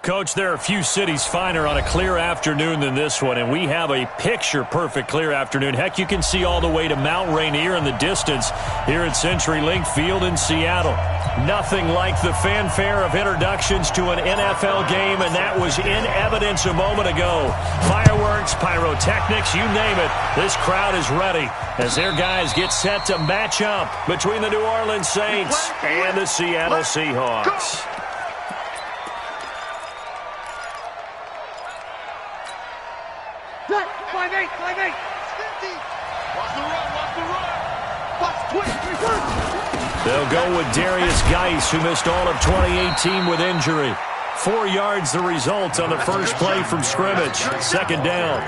Coach, there are a few cities finer on a clear afternoon than this one, and we have a picture-perfect clear afternoon. Heck, you can see all the way to Mount Rainier in the distance here at CenturyLink Field in Seattle. Nothing like the fanfare of introductions to an NFL game, and that was in evidence a moment ago. Fireworks, pyrotechnics, you name it. This crowd is ready as their guys get set to match up between the New Orleans Saints and the Seattle Seahawks. They'll go with Darius Geis, who missed all of 2018 with injury. 4 yards the result on the first play from scrimmage. Second down.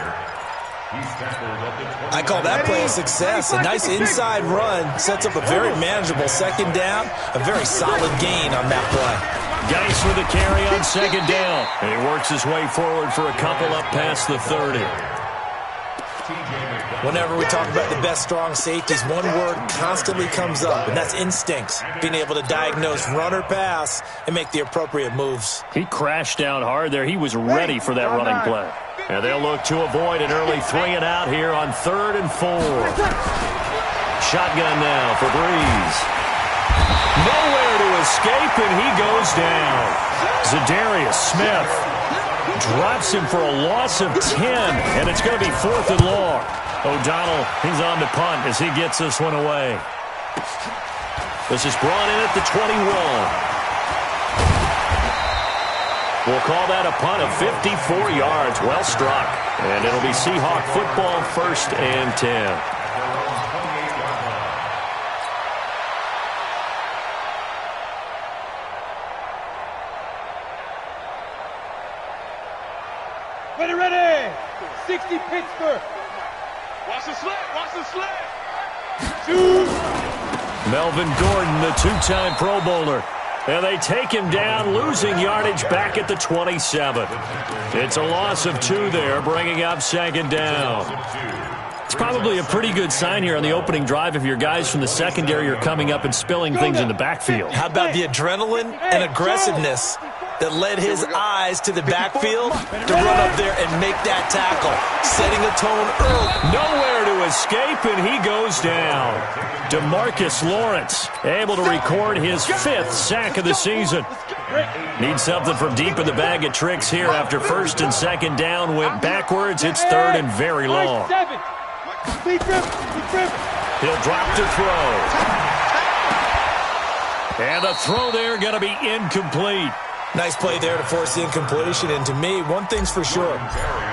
I call that play a success. A nice inside run sets up a very manageable second down. A very solid gain on that play. Geis with a carry on second down. And he works his way forward for a couple up past the 30. Whenever we talk about the best strong safeties, one word constantly comes up, and that's instincts. Being able to diagnose run or pass and make the appropriate moves. He crashed down hard there. He was ready for that running play. And they'll look to avoid an early 3 and out here on 3rd and 4. Shotgun now for Breeze. Nowhere to escape, and he goes down. Zadarius Smith drops him for a loss of 10, and it's going to be 4th and long. O'Donnell, he's on the punt as he gets this one away. This is brought in at the 21. We'll call that a punt of 54 yards. Well struck. And it'll be Seahawk football, 1st and 10. Ready. 60 Pittsburgh. Watch the slant. Melvin Gordon, the 2-time Pro Bowler. And they take him down, losing yardage back at the 27. It's a loss of 2 there, bringing up second down. It's probably a pretty good sign here on the opening drive if your guys from the secondary are coming up and spilling things in the backfield. How about the adrenaline and aggressiveness that led his eyes to the backfield to run up there and make that tackle, setting a tone early. Nowhere to escape, and he goes down. DeMarcus Lawrence able to record his 5th sack of the season. Needs something from deep in the bag of tricks here after 1st and 2nd down went backwards. It's 3rd and very long. He'll drop to throw. And the throw there going to be incomplete. Nice play there to force the incompletion. And to me, one thing's for sure.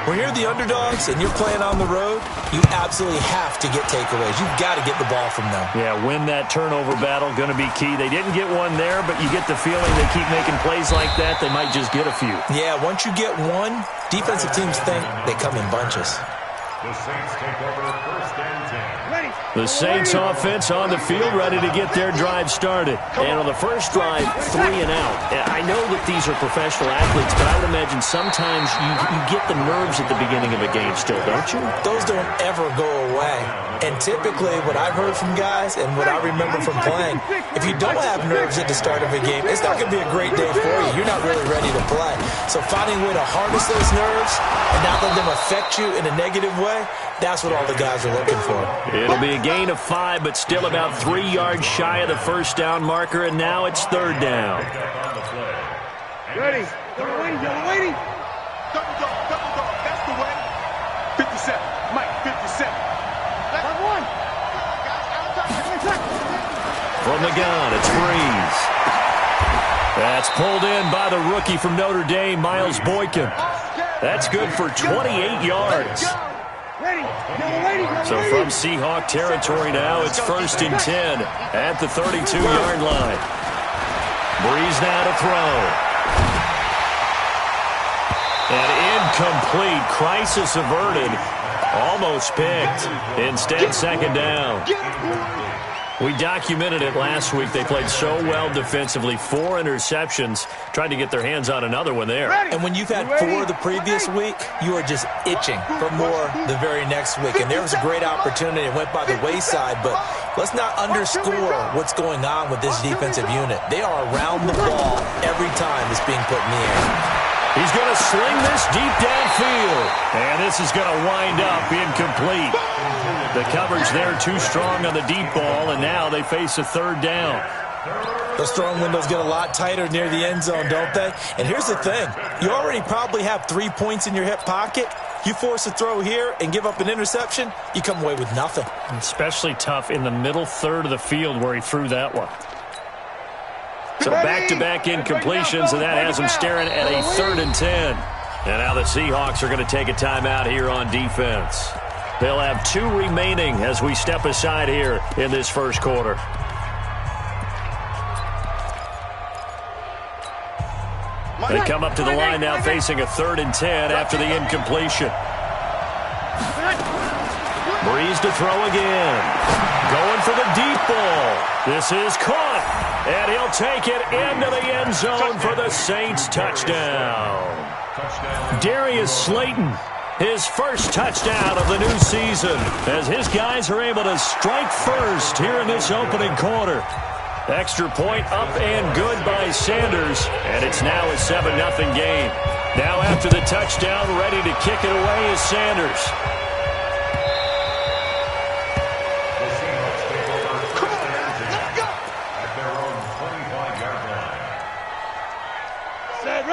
When you're the underdogs and you're playing on the road, you absolutely have to get takeaways. You've got to get the ball from them. Yeah, win that turnover battle, going to be key. They didn't get one there, but you get the feeling they keep making plays like that, they might just get a few. Yeah, once you get one, defensive teams think they come in bunches. The Saints take over 1st and 10. The Saints offense on the field, ready to get their drive started. And on the first drive, 3 and out. I know that these are professional athletes, but I would imagine sometimes you get the nerves at the beginning of a game still, don't you? Those don't ever go away. And typically what I've heard from guys and what I remember from playing, if you don't have nerves at the start of a game, it's not going to be a great day for you. You're not really ready to play. So finding a way to harness those nerves and not let them affect you in a negative way, that's what all the guys are looking for. It'll be a gain of 5, but still about 3 yards shy of the 1st down marker, and now it's 3rd down. Ready. You're waiting. Double dog. That's the way. 57. Mike, 57. That's one. From the gun, it's Breeze. That's pulled in by the rookie from Notre Dame, Miles Boykin. That's good for 28 yards. So from Seahawk territory now, it's 1st and 10 at the 32-yard line. Breeze now to throw. And incomplete. Crisis averted. Almost picked. Instead, 2nd down. We documented it last week. They played so well defensively. 4 interceptions. Tried to get their hands on another one there. And when you've had 4 the previous week, you are just itching for more the very next week. And there was a great opportunity. It went by the wayside, but let's not underscore what's going on with this defensive unit. They are around the ball every time it's being put in the air. He's going to sling this deep downfield. And this is going to wind up incomplete. The coverage there too strong on the deep ball, and now they face a third down. Those throwing windows get a lot tighter near the end zone, don't they? And here's the thing. You already probably have 3 points in your hip pocket. You force a throw here and give up an interception, you come away with nothing. Especially tough in the middle third of the field where he threw that one. So back-to-back incompletions, and that has them staring at a 3rd and 10. And now the Seahawks are going to take a timeout here on defense. They'll have 2 remaining as we step aside here in this first quarter. They come up to the line now facing a 3rd and 10 after the incompletion. Breeze to throw again. Going for the deep ball. This is caught. And he'll take it into the end zone for the Saints touchdown. Darius Slayton, his first touchdown of the new season, as his guys are able to strike first here in this opening quarter. Extra point up and good by Sanders, and it's now a 7-0 game. Now after the touchdown, ready to kick it away is Sanders.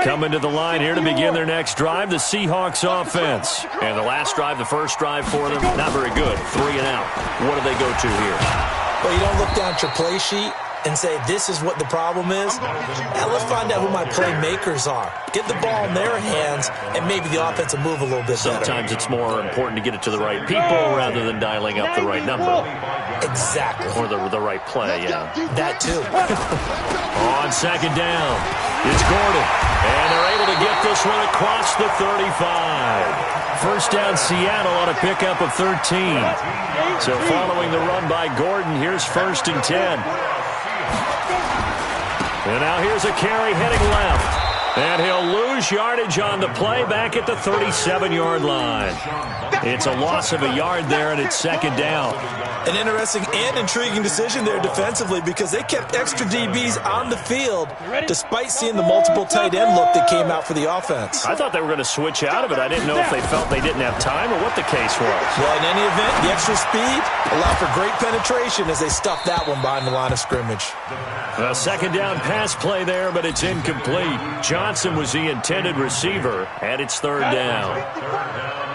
Coming to the line here to begin their next drive, the Seahawks offense. And the last drive, the first drive for them, not very good. 3 and out. What do they go to here? Well, you don't look down at your play sheet and say, this is what the problem is. Now let's find out who my playmakers are. Get the ball in their hands, and maybe the offense will move a little bit better. Sometimes it's more important to get it to the right people rather than dialing up the right number. Exactly. Or the right play, yeah. That too. On second down, it's Gordon. And they're able to get this one across the 35. First down Seattle on a pickup of 13. So following the run by Gordon, here's 1st and 10. And now here's a carry heading left. And he'll lose yardage on the play back at the 37-yard line. It's a loss of a yard there, and it's second down. An interesting and intriguing decision there defensively because they kept extra DBs on the field despite seeing the multiple tight end look that came out for the offense. I thought they were going to switch out of it. I didn't know if they felt they didn't have time or what the case was. Well, in any event, the extra speed allowed for great penetration as they stuffed that one behind the line of scrimmage. A second down pass play there, but it's incomplete. Johnson was the intended receiver, and it's 3rd down.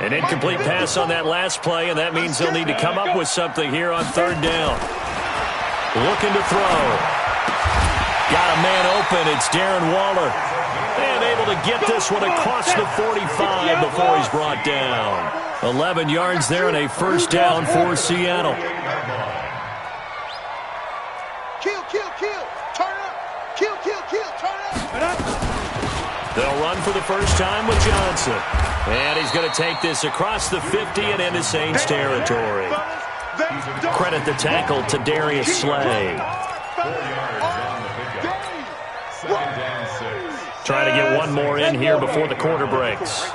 An incomplete pass on that last play, and that means they'll need to come up with something here on 3rd down. Looking to throw. Got a man open. It's Darren Waller. And able to get this one across the 45 before he's brought down. 11 yards there and a first down for Seattle. They'll run for the first time with Johnson. And he's going to take this across the 50 and into Saints territory. Credit the tackle to Darius Slay. Trying to get one more in here before the quarter breaks.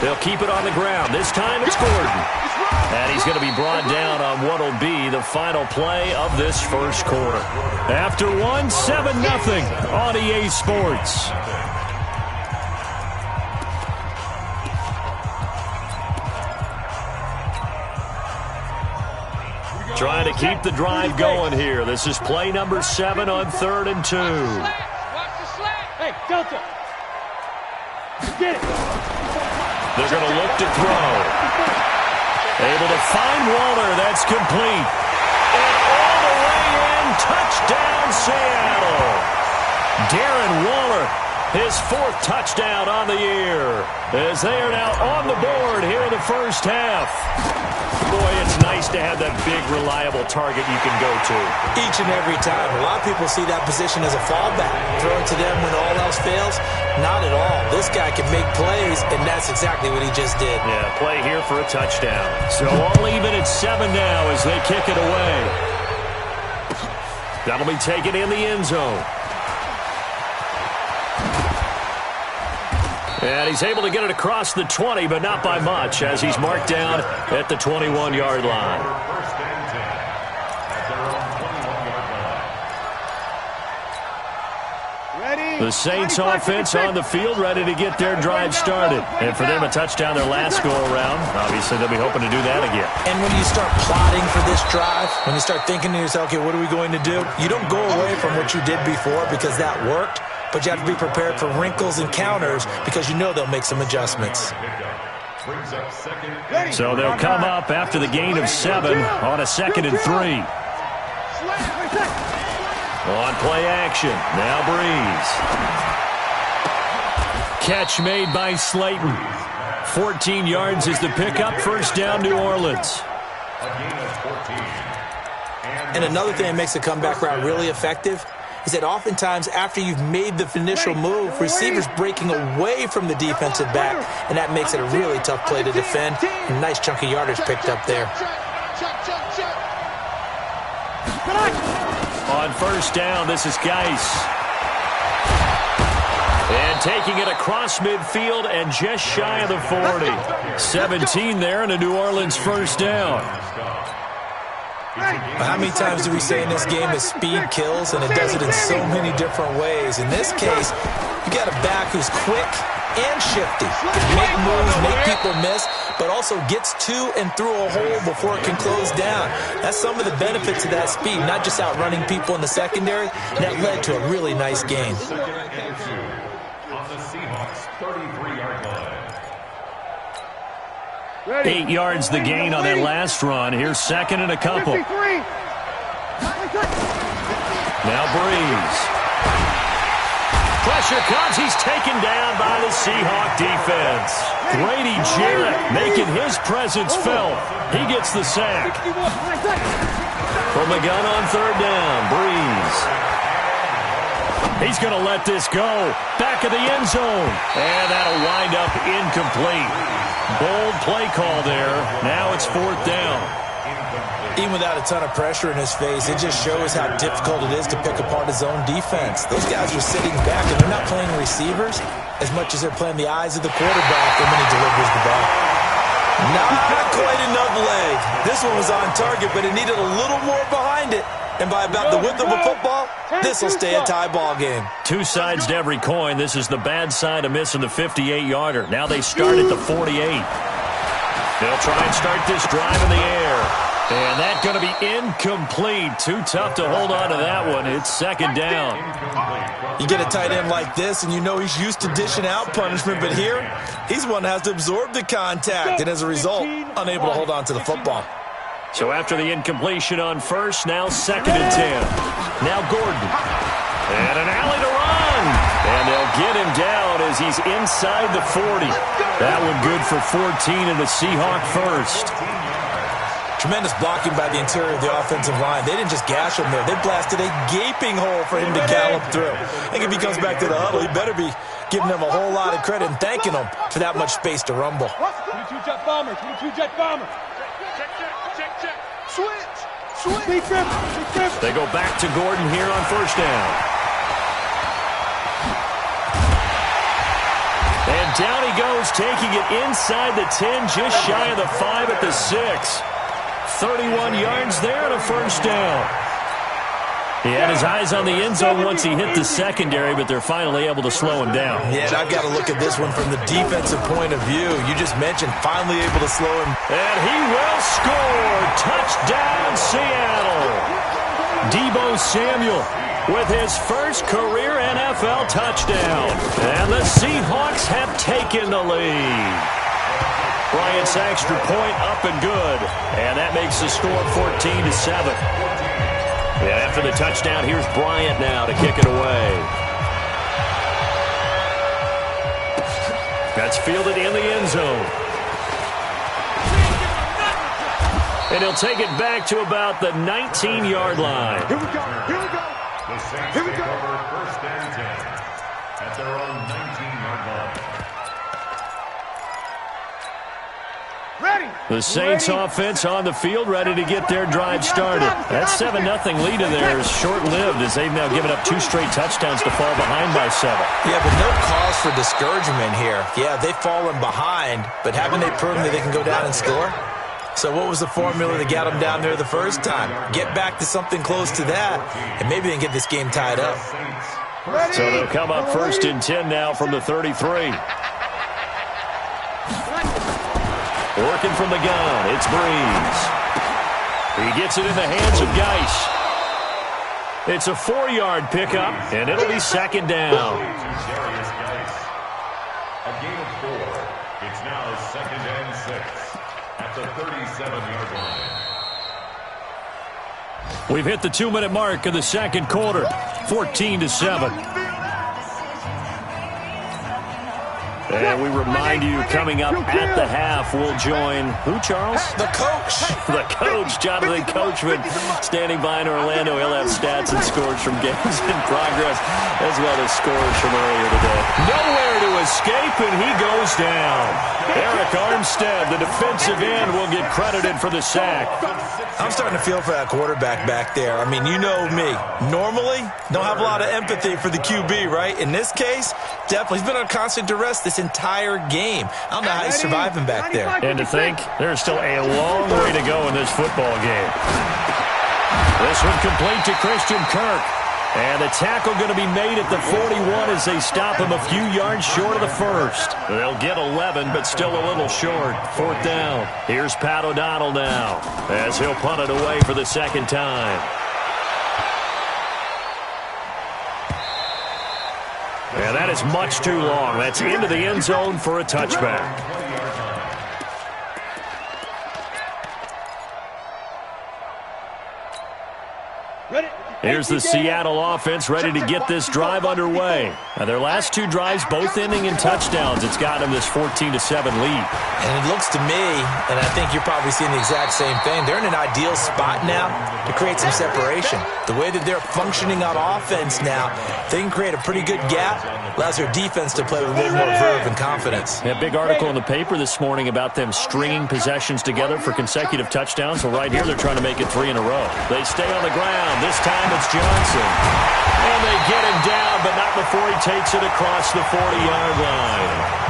They'll keep it on the ground. This time it's Gordon. And he's going to be brought down on what will be the final play of this first quarter. After one, 7-0 on EA Sports. Trying to keep the drive going here. This is play number 7 on 3rd and 2. Hey, Delta. Get it. They're going to look to throw. Able to find Waller. That's complete. And all the way in. Touchdown, Seattle. Darren Waller, his 4th touchdown on the year, as they are now on the board here in the first half. Boy, it's nice to have that big, reliable target you can go to. Each and every time. A lot of people see that position as a fallback. Throw it to them when all else fails. Not at all. This guy can make plays, and that's exactly what he just did. Yeah, play here for a touchdown. So all even at 7 now as they kick it away. That'll be taken in the end zone. And he's able to get it across the 20, but not by much, as he's marked down at the 21-yard line. Ready? The Saints offense on the field, ready to get their drive started. And for them, a touchdown their last go-around. Obviously, they'll be hoping to do that again. And when you start plotting for this drive, when you start thinking to yourself, okay, what are we going to do? You don't go away from what you did before because that worked, but you have to be prepared for wrinkles and counters because you know they'll make some adjustments. So they'll come up after the gain of 7 on a 2nd and 3. On play action, now Breeze. Catch made by Slayton. 14 yards is the pickup, first down New Orleans. And another thing that makes a comeback route really effective is that oftentimes after you've made the initial move, receivers breaking away from the defensive back, and that makes it a really tough play to defend. A nice chunk of yardage picked up there. On first down, this is Geis. And taking it across midfield and just shy of the 40. 17 there and a New Orleans first down. How many times do we say in this game that speed kills, and it does it in so many different ways? In this case, you got a back who's quick and shifty. Can make moves, make people miss, but also gets to and through a hole before it can close down. That's some of the benefits of that speed, not just outrunning people in the secondary, and that led to a really nice gain. On the Seahawks 33-yard line. 8 yards the gain on that last run. Here's 2nd and a couple. Now Breeze. Pressure comes. He's taken down by the Seahawk defense. Grady Jarrett making his presence felt. He gets the sack. From the gun on 3rd down, Breeze. He's going to let this go. Back of the end zone. And that'll wind up incomplete. Bold play call there. Now it's 4th down. Even without a ton of pressure in his face, it just shows how difficult it is to pick apart his own defense. Those guys are sitting back, and they're not playing receivers as much as they're playing the eyes of the quarterback when he delivers the ball. Not quite enough leg. This one was on target, but it needed a little more behind it. And by about the width of a football, this will stay a tie ball game. Two sides to every coin. This is the bad side of missing the 58-yarder. Now they start at the 48. They'll try and start this drive in the air. And that's going to be incomplete. Too tough to hold on to that one. It's 2nd down. You get a tight end like this, and you know he's used to dishing out punishment. But here, he's one that has to absorb the contact. And as a result, unable to hold on to the football. So after the incompletion on first, now 2nd and 10. Now Gordon. And an alley to run. And they'll get him down as he's inside the 40. That one good for 14 and the Seahawk first. Tremendous blocking by the interior of the offensive line. They didn't just gash him there. They blasted a gaping hole for him to gallop through. I think if he comes back to the huddle, he better be giving them a whole lot of credit and thanking them for that much space to rumble. 22 jet bomber, 22 jet bomber. Check. Switch. Big trip. They go back to Gordon here on first down. And down he goes, taking it inside the 10, just shy of the 5 at the 6. 31 yards there and a first down. He had his eyes on the end zone once he hit the secondary, but they're finally able to slow him down. Yeah, and I've got to look at this one from the defensive point of view. You just mentioned finally able to slow him. And he will score. Touchdown, Seattle. Deebo Samuel with his first career NFL touchdown. And the Seahawks have taken the lead. Bryant's extra point up and good. And that makes the score 14-7. And after the touchdown, here's Bryant now to kick it away. That's fielded in the end zone. And he'll take it back to about the 19-yard line. The Saints take over first and 10 at their own 19-yard line. The Saints offense on the field, ready to get their drive started. That 7-0 lead of theirs short-lived as they've now given up 2 straight touchdowns to fall behind by 7. Yeah, but no cause for discouragement here. Yeah, they've fallen behind, but haven't they proven that they can go down and score? So what was the formula that got them down there the first time? Get back to something close to that, and maybe they can get this game tied up. So they'll come up 1st and 10 now from the 33. Working from the gun, it's Breeze. He gets it in the hands of Geis. It's a 4-yard pickup, and it'll be 2nd down. A gain of 4. It's now 2nd and 6 at the 37-yard line. We've hit the 2-minute mark in the 2nd quarter, 14-7. And we remind you, coming up at the half, we'll join who, Charles? The coach. The coach, Jonathan Coachman, standing by in Orlando. He'll have stats and scores from games in progress, as well as scores from earlier today. Nowhere to escape, and he goes down. Eric Armstead, the defensive end, will get credited for the sack. I'm starting to feel for that quarterback back there. I mean, you know me. Normally, don't have a lot of empathy for the QB, right? In this case, definitely. He's been on constant duress this entire game. I don't know how he's surviving back there. And to think, there's still a long way to go in this football game. This one complete to Christian Kirk. And the tackle going to be made at the 41 as they stop him a few yards short of the first. They'll get 11, but still a little short. 4th down. Here's Pat O'Donnell now as he'll punt it away for the 2nd time. And that is much too long. That's into the end zone for a touchback. Here's the Seattle offense ready to get this drive underway. Now, their last 2 drives, both ending in touchdowns. It's got them this 14-7 lead. And it looks to me, and I think you're probably seeing the exact same thing, they're in an ideal spot now to create some separation. The way that they're functioning on offense now, they can create a pretty good gap, allows their defense to play with a little more verve and confidence. A big article in the paper this morning about them stringing possessions together for consecutive touchdowns. So right here, they're trying to make it 3 in a row. They stay on the ground. This time it's Johnson. And they get him down, but not before he takes it across the 40-yard line.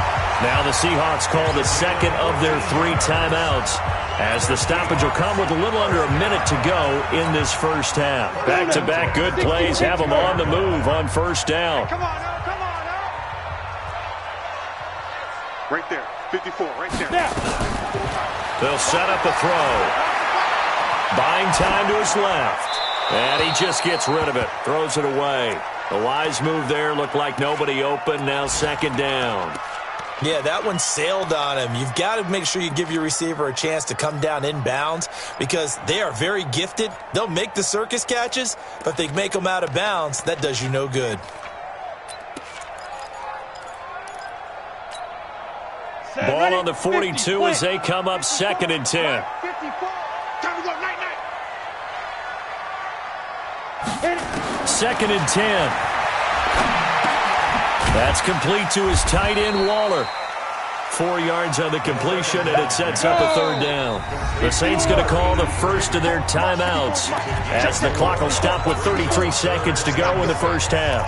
Now the Seahawks call the 2nd of their 3 timeouts, as the stoppage will come with a little under a minute to go in this first half. Back-to-back good plays have them on the move on 1st down. Come on now, come on now. Right there, 54, right there. They'll set up a throw. Buying time to his left. And he just gets rid of it. Throws it away. A wise move there. Looked like nobody open. Now 2nd down. Yeah, that one sailed on him. You've got to make sure you give your receiver a chance to come down inbounds because they are very gifted. They'll make the circus catches, but if they make them out of bounds, that does you no good. Ball on the 42 as they come up 2nd and 10. 54. Time to go, night. 2nd and 10. That's complete to his tight end, Waller. 4 yards on the completion, and it sets up a 3rd down. The Saints going to call the first of their timeouts as the clock will stop with 33 seconds to go in the first half.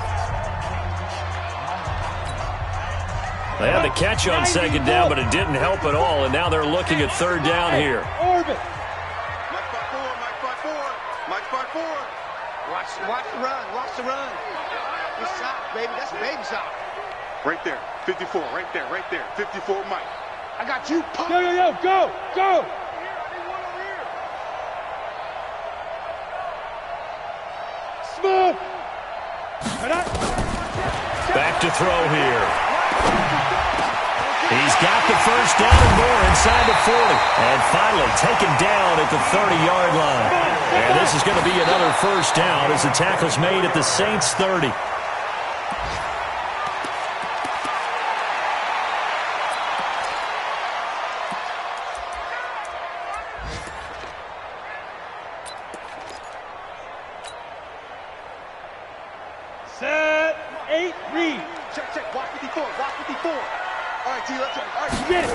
They had the catch on 2nd down, but it didn't help at all, and now they're looking at 3rd down here. Orbit. Mike 4. Watch the run. Watch the run. Good shot, baby. That's a baby shot. Right there. 54. Right there. 54, Mike. I got you. Yo. Go. Smooth. Back to throw here. He's got the first down and more inside the 40. And finally taken down at the 30-yard line. And this is going to be another first down as the tackle's made at the Saints' 30. Set. 8, read. Check. Block 54. All right, T, let's go. All right, get it.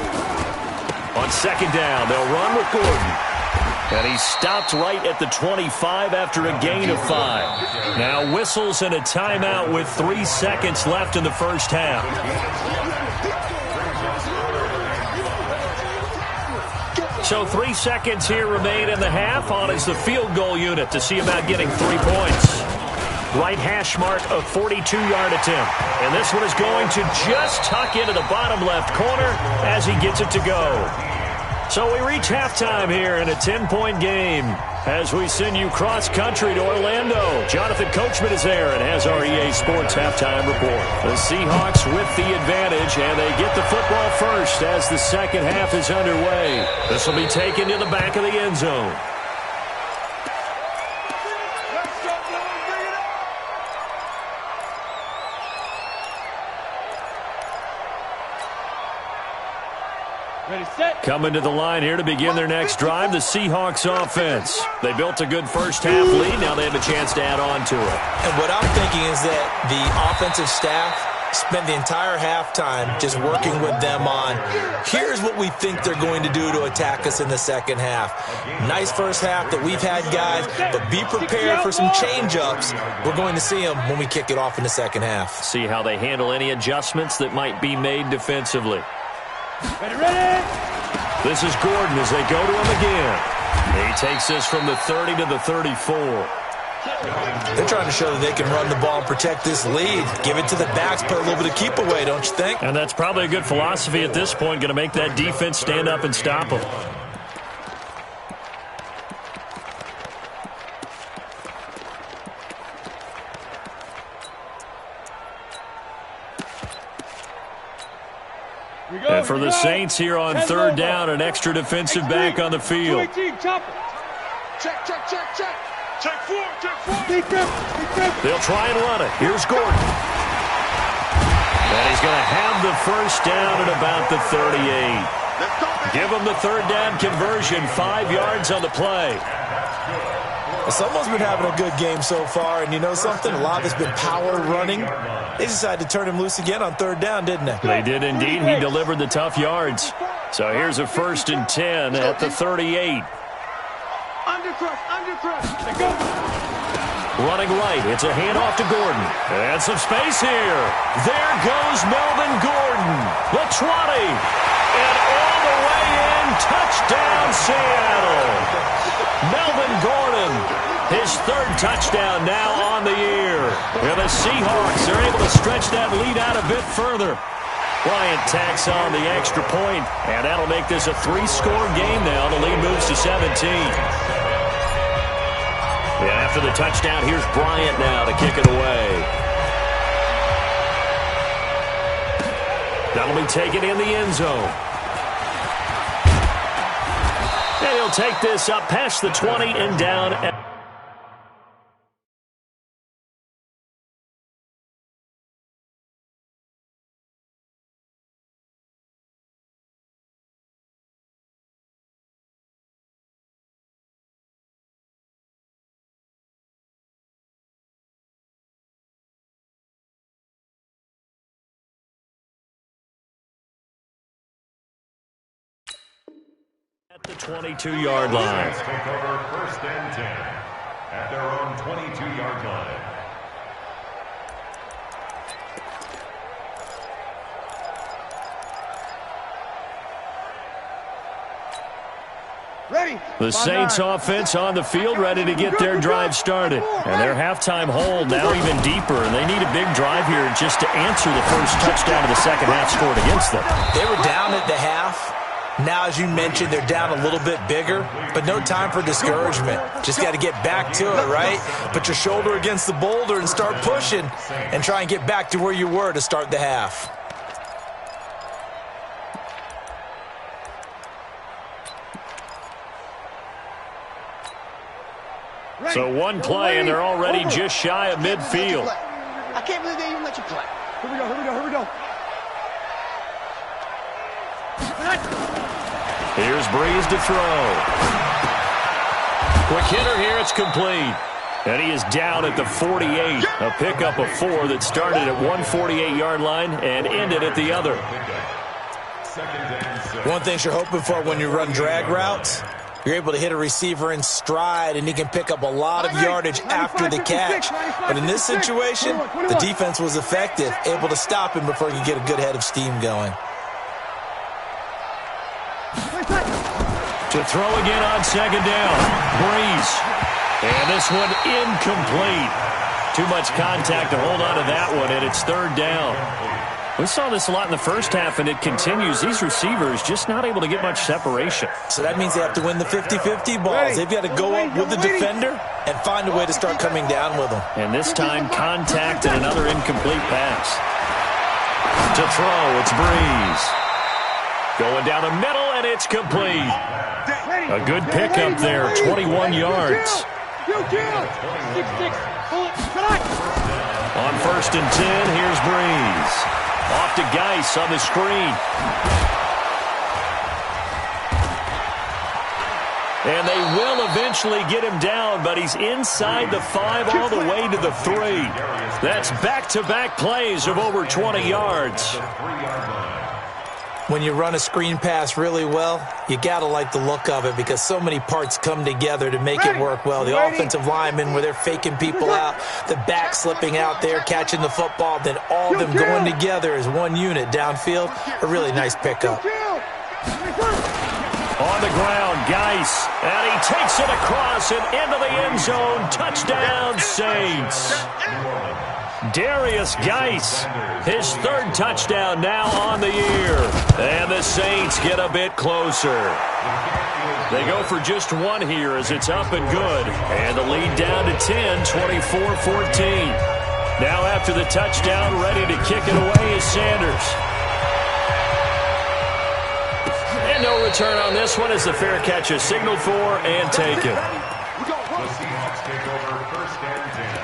On 2nd down, they'll run with Gordon. And he stopped right at the 25 after a gain of 5. Now whistles and a timeout with 3 seconds left in the first half. So 3 seconds here remain in the half. On is the field goal unit to see about getting 3 points. Right hash mark of 42-yard attempt. And this one is going to just tuck into the bottom left corner as he gets it to go. So we reach halftime here in a 10-point game as we send you cross-country to Orlando. Jonathan Coachman is there and has our EA Sports halftime report. The Seahawks with the advantage, and they get the football first as the second half is underway. This will be taken to the back of the end zone. Coming to the line here to begin their next drive, the Seahawks offense. They built a good first-half lead. Now they have a chance to add on to it. And what I'm thinking is that the offensive staff spent the entire halftime just working with them on, here's what we think they're going to do to attack us in the second half. Nice first half that we've had, guys, but be prepared for some change-ups. We're going to see them when we kick it off in the second half. See how they handle any adjustments that might be made defensively. Ready. This is Gordon as they go to him again. He takes this from the 30 to the 34. They're trying to show that they can run the ball and protect this lead. Give it to the backs, put a little bit of keep away, don't you think? And that's probably a good philosophy at this point, going to make that defense stand up and stop them. And for the Saints here on third down, an extra defensive back on the field. Check. Check four. They'll try and run it. Here's Gordon. And he's going to have the first down at about the 38. Give him the third down conversion, 5 yards on the play. Someone's been having a good game so far, and you know something? A lot of it's been power running. They decided to turn him loose again on third down, didn't they? They did indeed. He delivered the tough yards. So here's a 1st and 10 at the 38. Undercrush. They go. Running right. It's a handoff to Gordon. And some space here. There goes Melvin Gordon. The 20. And all the way in. Touchdown, Seattle. Melvin Gordon, his 3rd touchdown now on the year. And the Seahawks are able to stretch that lead out a bit further. Bryant tacks on the extra point, and that'll make this a 3-score game now. The lead moves to 17. And after the touchdown, here's Bryant now to kick it away. That'll be taken in the end zone. And he'll take this up past the 20 and down at the 22-yard line. Take over 1st and 10 at their own 22-yard line. Ready. The Saints offense on the field, ready to get their drive started. And their halftime hold now even deeper, and they need a big drive here just to answer the first touchdown of the second half scored against them. They were down at the half. Now, as you mentioned, they're down a little bit bigger, but no time for discouragement. Just got to get back to it, right? Put your shoulder against the boulder and start pushing and try and get back to where you were to start the half. So one play, and they're already just shy of midfield. I can't believe they even let you play. Here we go. Here's Breeze to throw. Quick hitter here, it's complete. And he is down at the 48. A pickup of 4 that started at 148-yard line and ended at the other. One thing you're hoping for when you run drag routes, you're able to hit a receiver in stride, and he can pick up a lot of yardage after the catch. But in this situation, the defense was effective, able to stop him before he could get a good head of steam going. To throw again on second down. Breeze. And this one incomplete. Too much contact to hold on to that one, and it's third down. We saw this a lot in the first half, and it continues. These receivers just not able to get much separation. So that means they have to win the 50-50 balls. They've got to go up with the defender and find a way to start coming down with them. And this time, contact and another incomplete pass. To throw, it's Breeze. Going down the middle, and it's complete. A good pickup there, 21 yards. On 1st and 10, here's Breeze. Off to Geis on the screen. And they will eventually get him down, but he's inside the 5 all the way to the 3. That's back-to-back plays of over 20 yards. When you run a screen pass really well, you got to like the look of it because so many parts come together to make it work well. The offensive linemen, where they're faking people out, the back slipping out there, catching the football, then all of them going together as one unit downfield. A really nice pickup. On the ground, Geis, and he takes it across and into the end zone. Touchdown, Saints. Darius Geis, his 3rd touchdown now on the year. And the Saints get a bit closer. They go for just one here as it's up and good. And the lead down to 10, 24-14. Now after the touchdown, ready to kick it away is Sanders. And no return on this one as the fair catch is signaled for and taken. The Seahawks take over 1st and 10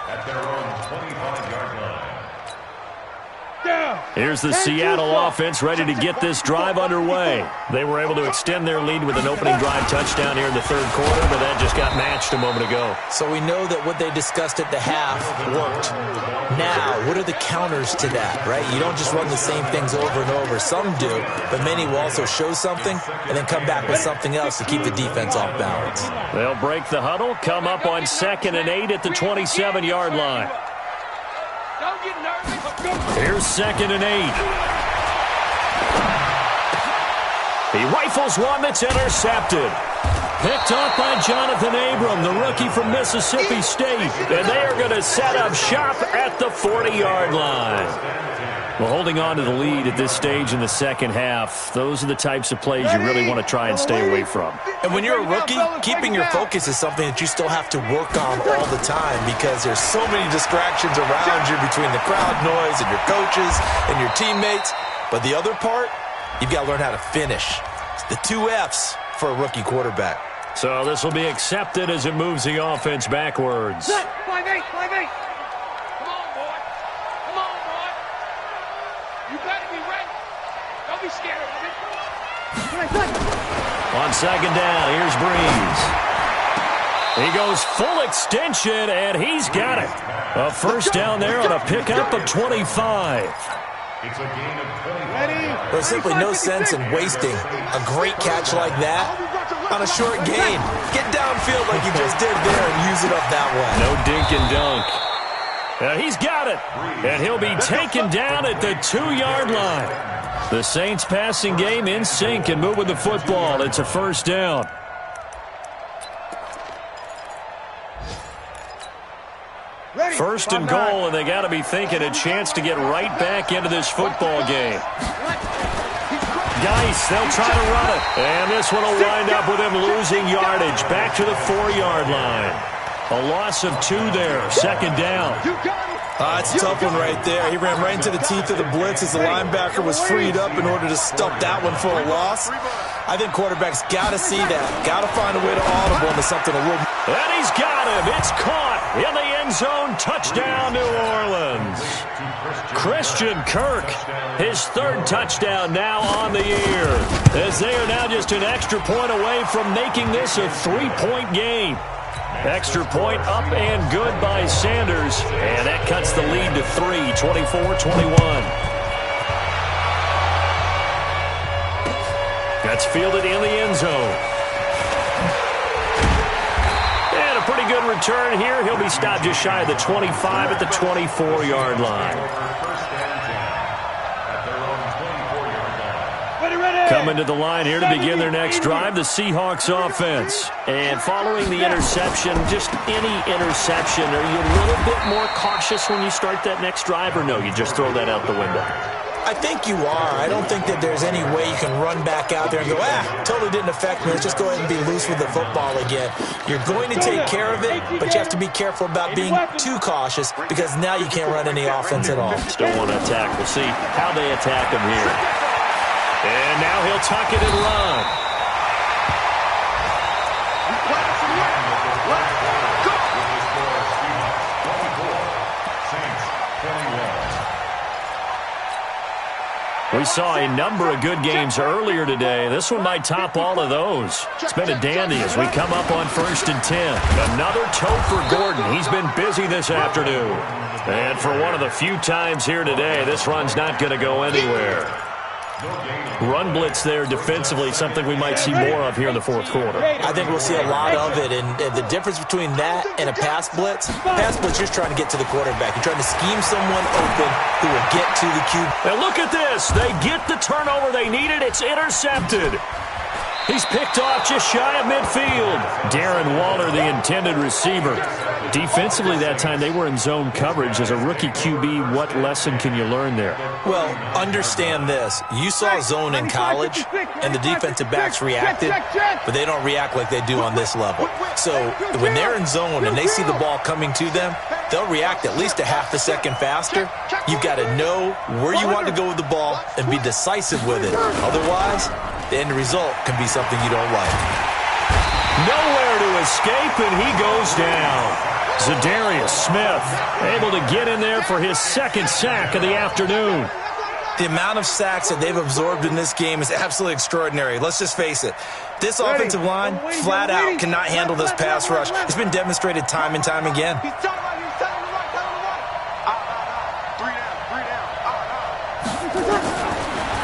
at their own 25-yard line. Here's the Seattle offense ready to get this drive underway. They were able to extend their lead with an opening drive touchdown here in the 3rd quarter, but that just got matched a moment ago. So we know that what they discussed at the half worked. Now, what are the counters to that, right? You don't just run the same things over and over. Some do, but many will also show something and then come back with something else to keep the defense off balance. They'll break the huddle, come up on 2nd and 8 at the 27-yard line. Here's 2nd and 8. He rifles one that's intercepted. Picked off by Jonathan Abram, the rookie from Mississippi State. And they are going to set up shop at the 40-yard line. Well, holding on to the lead at this stage in the 2nd half, those are the types of plays you really want to try and stay away from. And when you're a rookie, keeping your focus is something that you still have to work on all the time because there's so many distractions around you between the crowd noise and your coaches and your teammates. But the other part, you've got to learn how to finish. It's the 2 F's for a rookie quarterback. So this will be accepted as it moves the offense backwards. 5-8, 5-8. Come on, boy. Come on, boy. You better be ready. Don't be scared of it. On 2nd down, here's Breeze. He goes full extension, and he's got it. A 1st down there on a pickup of 25. It's a gain of 20. There's simply no sense in wasting a great catch like that on a short gain. Get downfield like you just did there and use it up that way. No dink and dunk. He's got it, and he'll be taken down at the 2-yard line. The Saints passing game in sync and moving the football. It's a 1st down. First and goal, and they got to be thinking a chance to get right back into this football game. Geis, they'll try to run it. And this one will wind up with him losing yardage. Back to the 4-yard line. A loss of 2 there. 2nd down. It's a tough one right there. He ran right into the teeth of the blitz as the linebacker was freed up in order to stuff that one for a loss. I think quarterbacks got to see that. Got to find a way to audible into something a little. And he's got him. It's caught in the end zone. Touchdown, New Orleans. Christian Kirk, his 3rd touchdown now on the year, as they are now just an extra point away from making this a 3-point game. Extra point up and good by Sanders, and that cuts the lead to 3, 24-21. That's fielded in the end zone. And a pretty good return here. He'll be stopped just shy of the 25 at the 24-yard line. Coming to the line here to begin their next drive, the Seahawks offense. And following the interception, just any interception, are you a little bit more cautious when you start that next drive, or no, you just throw that out the window? I think you are. I don't think that there's any way you can run back out there and go, totally didn't affect me. Let's just go ahead and be loose with the football again. You're going to take care of it, but you have to be careful about being too cautious because now you can't run any offense at all. Still want to attack. We'll see how they attack him here. And now he'll tuck it and run. We saw a number of good games earlier today. This one might top all of those. It's been a dandy as we come up on 1st and 10. Another toe for Gordon. He's been busy this afternoon. And for one of the few times here today, this run's not going to go anywhere. Run blitz there defensively, something we might see more of here in the fourth quarter. I think we'll see a lot of it, and the difference between that and a pass blitz, you're just trying to get to the quarterback. You're trying to scheme someone open who will get to the QB. And look at this. They get the turnover they needed. It's intercepted. He's picked off just shy of midfield. Darren Waller, the intended receiver. Defensively that time, they were in zone coverage. As a rookie QB, what lesson can you learn there? Well, understand this. You saw zone in college, and the defensive backs reacted, but they don't react like they do on this level. So when they're in zone and they see the ball coming to them, they'll react at least a half a second faster. You've got to know where you want to go with the ball and be decisive with it. Otherwise, the end result can be something you don't like. Nowhere to escape, and he goes down. Zadarius Smith able to get in there for his second sack of the afternoon. The amount of sacks that they've absorbed in this game is absolutely extraordinary. Let's just face it. This offensive line, flat out, cannot handle this pass rush. It's been demonstrated time and time again.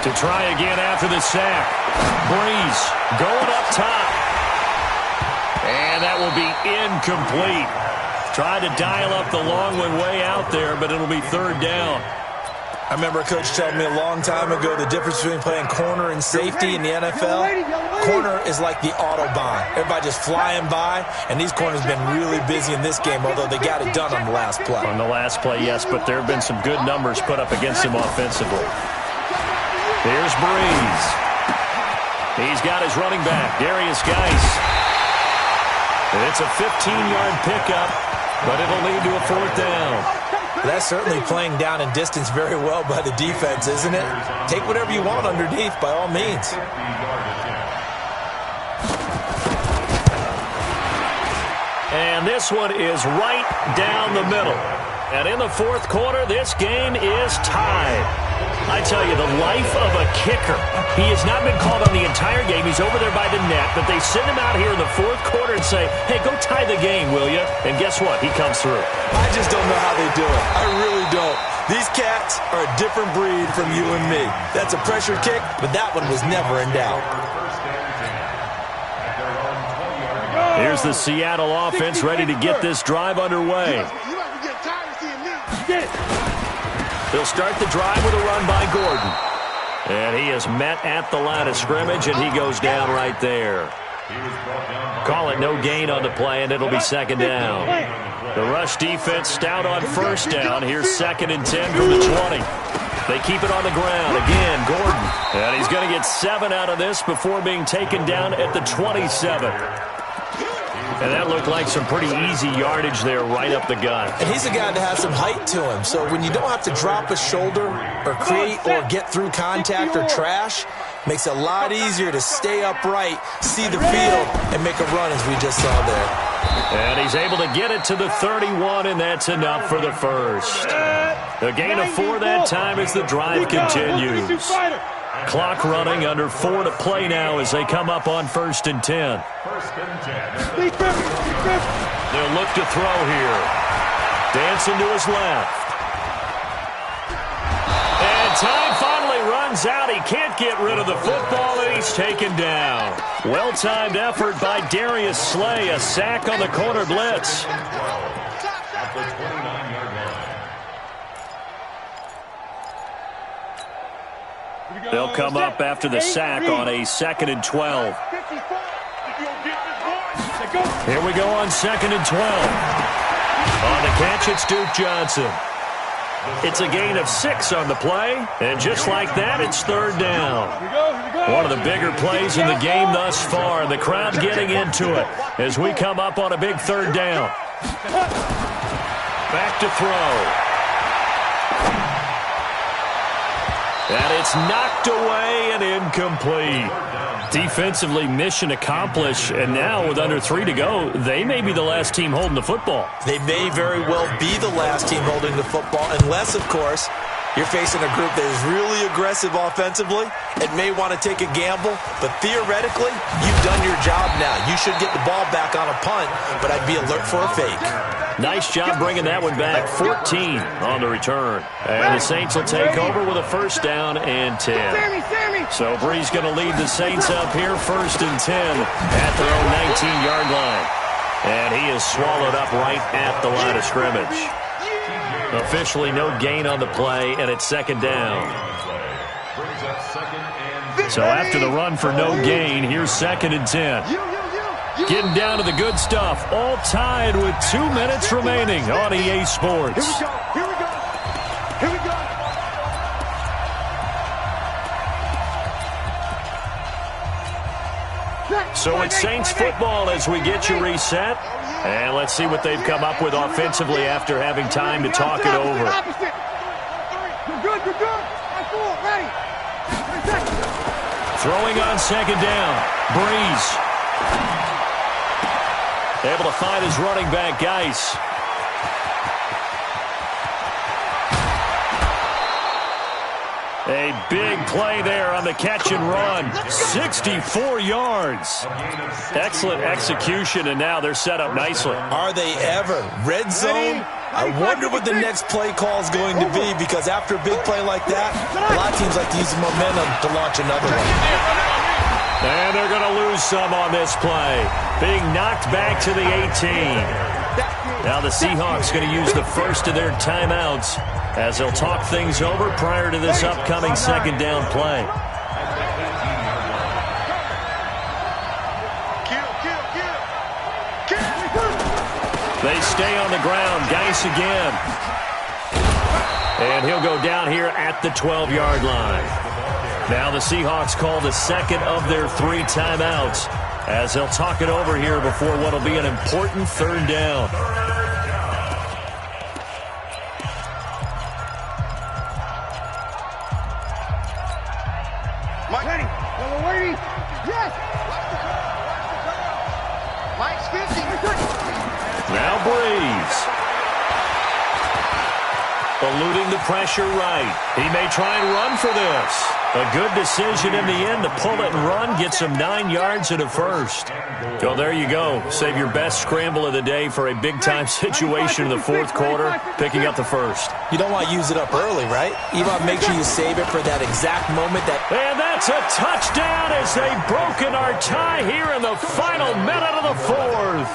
To try again after the sack. Breeze going up top. And that will be incomplete. Tried to dial up the long one way out there, but it'll be third down. I remember a coach telling me a long time ago the difference between playing corner and safety in the NFL. Corner is like the Autobahn. Everybody just flying by, and these corners have been really busy in this game, although they got it done on the last play. On the last play, yes, but there have been some good numbers put up against him offensively. Here's Breeze. He's got his running back, Darius Geis. It's a 15-yard pickup, but it'll lead to a fourth down. That's certainly playing down and distance very well by the defense, isn't it? Take whatever you want underneath, by all means. And this one is right down the middle. And in the fourth quarter, this game is tied. I tell you, the life of a kicker. He has not been called on the entire game. He's over there by the net, but they send him out here in the fourth quarter and say, hey, go tie the game, will you? And guess what? He comes through. I just don't know how they do it. I really don't. These cats are a different breed from you and me. That's a pressure kick, but that one was never in doubt. Here's the Seattle offense ready to get this drive underway. They'll start the drive with a run by Gordon. And he is met at the line of scrimmage, and he goes down right there. Call it no gain on the play, and it'll be second down. The rush defense stout on first down. Here's 2nd and 10 from the 20. They keep it on the ground. Again, Gordon. And he's going to get 7 out of this before being taken down at the 27. And that looked like some pretty easy yardage there right up the gut. And he's a guy that has some height to him. So when you don't have to drop a shoulder or create or get through contact or trash, makes it a lot easier to stay upright, see the field, and make a run as we just saw there. And he's able to get it to the 31, and that's enough for the first. A gain of 4 that time as the drive continues. Clock running, under 4 to play now as they come up on 1st and 10. They'll look to throw here. Dancing to his left. And time finally runs out. He can't get rid of the football, and he's taken down. Well-timed effort by Darius Slay. A sack on the corner blitz. They'll come up after the sack on a 2nd and 12. Here we go on 2nd and 12. On the catch, it's Duke Johnson. It's a gain of 6 on the play, and just like that, it's 3rd down. One of the bigger plays in the game thus far. The crowd getting into it as we come up on a big 3rd down. Back to throw. And it's knocked away and incomplete. Defensively, mission accomplished, and now with under 3 to go, they may be the last team holding the football. They may very well be the last team holding the football, unless, of course, you're facing a group that is really aggressive offensively and may want to take a gamble, but theoretically, you've done your job now. You should get the ball back on a punt, but I'd be alert for a fake. Nice job bringing that one back. 14 on the return. And the Saints will take over with a 1st down and 10. So Bree's going to lead the Saints up here 1st and 10 at their own 19-yard line. And he is swallowed up right at the line of scrimmage. Officially no gain on the play, and it's 2nd down. So after the run for no gain, here's 2nd and 10. Getting down to the good stuff. All tied with 2 minutes remaining on EA Sports. Here we go. Here we go. So it's Saints football as we get you reset. And let's see what they've come up with offensively after having time to talk it over. You're good. Ready. Throwing on 2nd down. Breeze. Able to find his running back, Geis. A big play there on the catch and run. 64 yards. Excellent execution, and now they're set up nicely. Are they ever? Red zone? I wonder what the next play call is going to be, because after a big play like that, a lot of teams like to use the momentum to launch another one. And they're going to lose some on this play. Being knocked back to the 18. Now the Seahawks going to use the first of their timeouts as they'll talk things over prior to this upcoming 2nd down play. They stay on the ground. Geis again. And he'll go down here at the 12-yard line. Now the Seahawks call the 2nd of their 3 timeouts as they'll talk it over here before what will be an important 3rd down. Mike, ready. Yes. Mike's 50. Now Breeze. Eluding the pressure right. He may try and run for this. A good decision in the end to pull it and run. Get some 9 yards and a 1st. So there you go. Save your best scramble of the day for a big-time situation in the 4th quarter, picking up the 1st. You don't want to use it up early, right? You want to make sure you save it for that exact moment. And that's a touchdown as they've broken our tie here in the final minute of the 4th.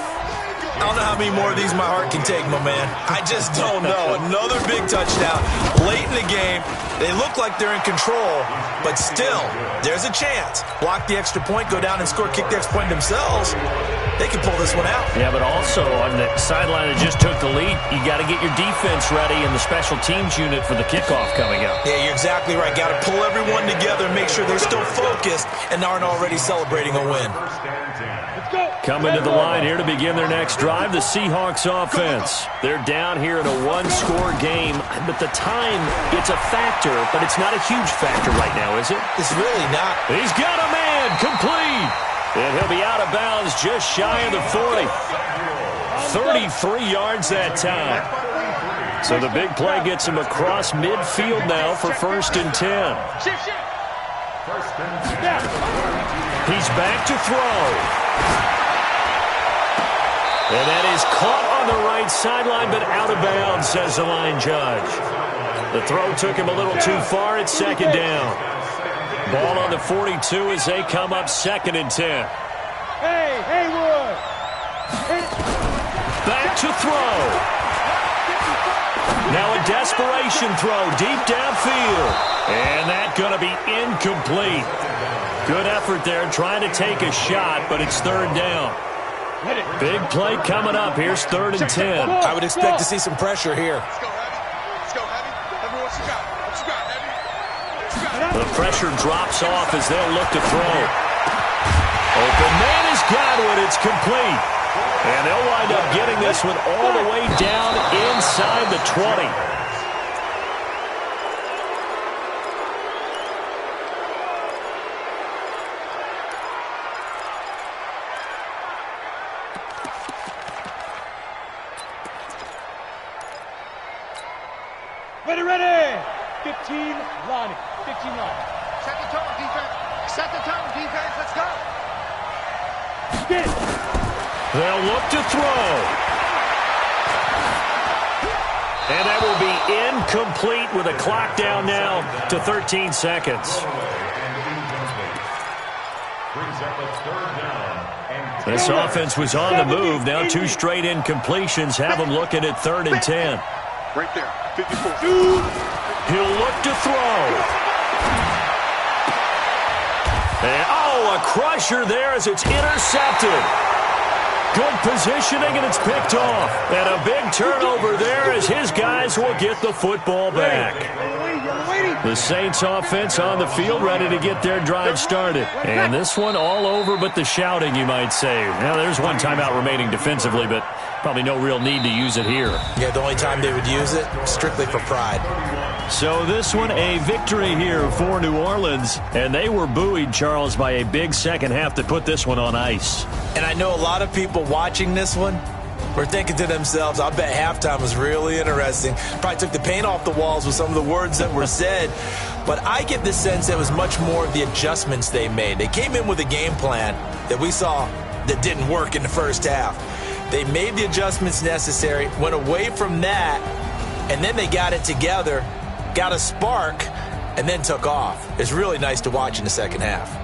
I don't know how many more of these my heart can take, my man. I just don't know. Another big touchdown late in the game. They look like they're in control, but still, there's a chance. Block the extra point, go down and score, kick the extra point themselves. They can pull this one out. Yeah, but also on the sideline that just took the lead, you got to get your defense ready and the special teams unit for the kickoff coming up. Yeah, you're exactly right. Got to pull everyone together and make sure they're still focused and aren't already celebrating a win. Coming to the line here to begin their next drive, the Seahawks offense. They're down here in a 1-score game, but the time, it's a factor, but it's not a huge factor right now, is it? It's really not. He's got a man, complete. And he'll be out of bounds just shy of the 40. 33 yards that time. So the big play gets him across midfield now for 1st and 10. He's back to throw. And that is caught on the right sideline, but out of bounds, says the line judge. The throw took him a little too far. It's 2nd down. Ball on the 42 as they come up 2nd and 10. Hey, Haywood. Back to throw. Now a desperation throw deep downfield. And that's going to be incomplete. Good effort there trying to take a shot, but it's third down. Big play coming up. Here's 3rd and 10. I would expect to see some pressure here. Let's go, Heavy. Let's go, Heavy. Heavy, what you got? What you got, Heavy? What you got? The pressure drops off as they'll look to throw. Open man is Gotw. It's complete. And they'll wind up getting this one all the way down inside the 20. Ready. 15 line. 15 line. Set the tone, defense. Set the tone, defense. Let's go. Spin. They'll look to throw. And that will be incomplete with a clock down now to 13 seconds. This offense was on the move. Now 2 straight incompletions have them looking at 3rd and 10. Right there. 54. He'll look to throw. And, a crusher there as it's intercepted. Good positioning, and it's picked off. And a big turnover there as his guys will get the football back. The Saints offense on the field ready to get their drive started. And this one all over but the shouting, you might say. Now, there's one timeout remaining defensively, but probably no real need to use it here. Yeah, the only time they would use it, strictly for pride. So this one, a victory here for New Orleans. And they were buoyed, Charles, by a big second half that put this one on ice. And I know a lot of people watching this one were thinking to themselves, I bet halftime was really interesting. Probably took the paint off the walls with some of the words that were said. But I get the sense it was much more of the adjustments they made. They came in with a game plan that we saw that didn't work in the first half. They made the adjustments necessary, went away from that, and then they got it together, got a spark, and then took off. It's really nice to watch in the second half.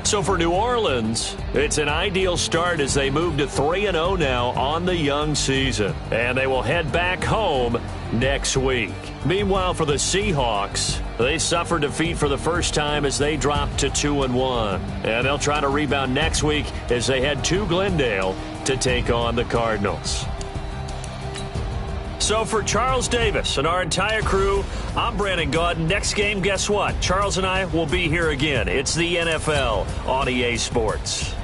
So for New Orleans, it's an ideal start as they move to 3-0 now on the young season. And they will head back home next week. Meanwhile, for the Seahawks, they suffered defeat for the first time as they dropped to 2-1. And they'll try to rebound next week as they head to Glendale to take on the Cardinals. So for Charles Davis and our entire crew, I'm Brandon Gotw. Next game, guess what? Charles and I will be here again. It's the NFL on EA Sports.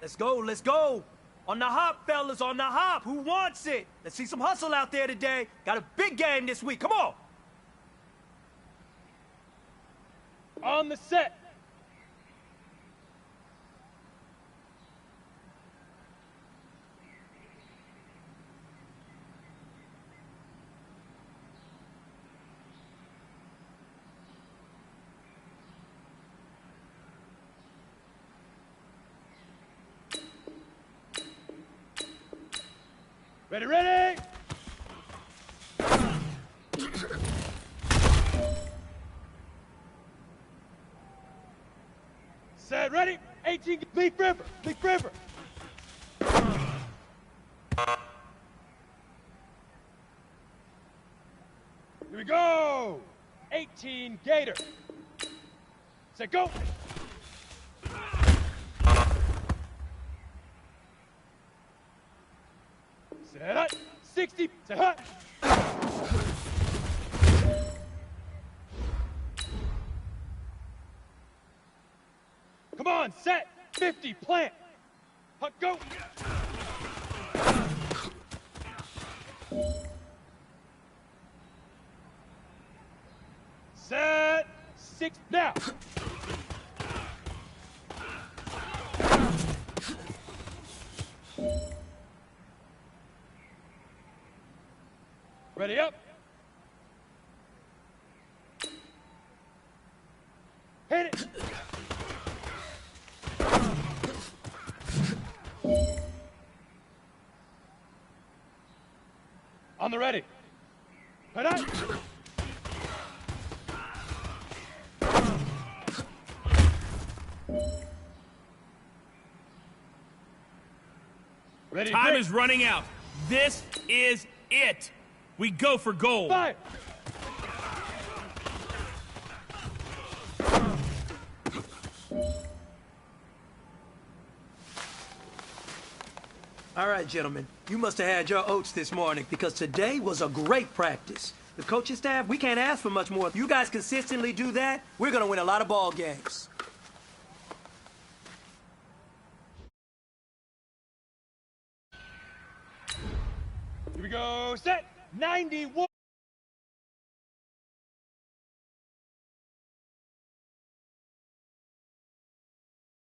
Let's go, let's go. On the hop, fellas, on the hop. Who wants it? Let's see some hustle out there today. Got a big game this week. Come on. On the set. Ready, ready! Set, ready? 18, Leaf River, Leaf River. Here we go! 18, Gator. Set, go! Set up, 60, set up. Come on, set, 50, plant. Hut, go. Set, 6, now. Ready up. Hit it. On the ready. Head up. Ready. Time is running out. This is it. We go for gold. Fire! All right, gentlemen, you must have had your oats this morning because today was a great practice. The coaching staff, we can't ask for much more. You guys consistently do that, we're going to win a lot of ball games. Here we go. Set. 91.